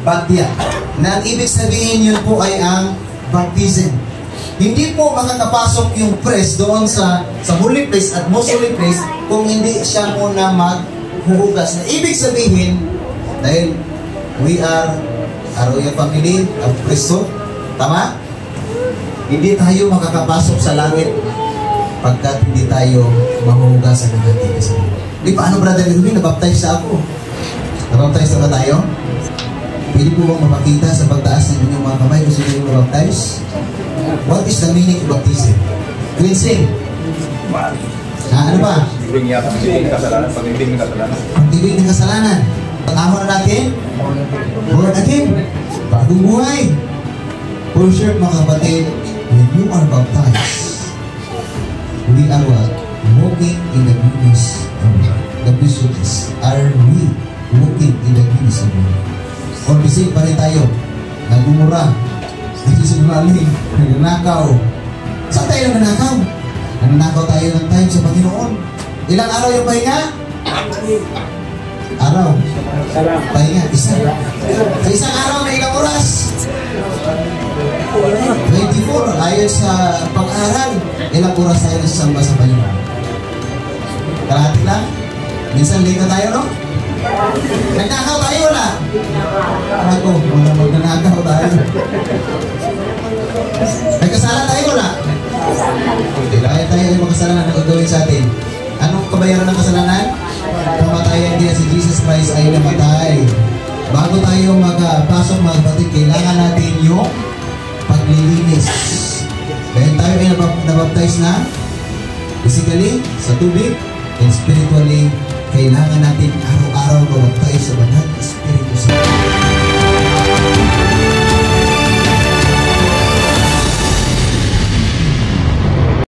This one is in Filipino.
Batya. Na ang ibig sabihin yun po ay ang baptism. Hindi po makakapasok yung priest doon sa holy place at most holy place kung hindi siya muna maghuhugas. Na ibig sabihin, dahil we are Royal Family of Priesthood, tama? Hindi tayo makakapasok sa langit pagkat hindi tayo mahuhugasan ng ating kasalanan. Di paano, Brother Edwin, nabaptize sa ako? Nabaptize na ba tayo? Pwede po bang mapakita sa pagtaas ng inyong mga kamay kung sino yung nabaptize? What is the meaning of baptism? Cleansing. Ano ba? Pagtibig ng kasalanan. Pagtibig ng kasalanan. Pag-ahon na natin, born again. Bagong buhay. For sure, mga kapatid, when you are baptized, we are what? Walking in the goodness of God. The business. Are we walking in the goodness of God? Or bisig pa rin tayo, nagmumura, nagsisinungaling, nagnanakaw. Saan tayo nagnanakaw? Nagnanakaw tayo ng time sa Panginoon. Ilang araw yung pahinga? Araw. Pahinga, isa. Sa isang araw na ilang oras? 24. Ayon sa pag-aaral, ilang oras tayo nasasamba sa Panginoon? Kalahati lang? Minsan late na tayo, no? Nagnakaw tayo, wala? Ako, magnanakaw tayo. May kasalanan tayo, wala? Kaya tayo ay makasalanan na gagawin sa atin. Anong kabayaran ng kasalanan? Kamatayan din si Jesus Christ ay namatay. Bago tayo magpasok mga kapatid, kailangan natin yung paglilinis. Dahil tayo ay nabaptize na physically, sa tubig, and spiritually, kailangan natin araw-araw mabaptize sa banal na Espiritu Santo.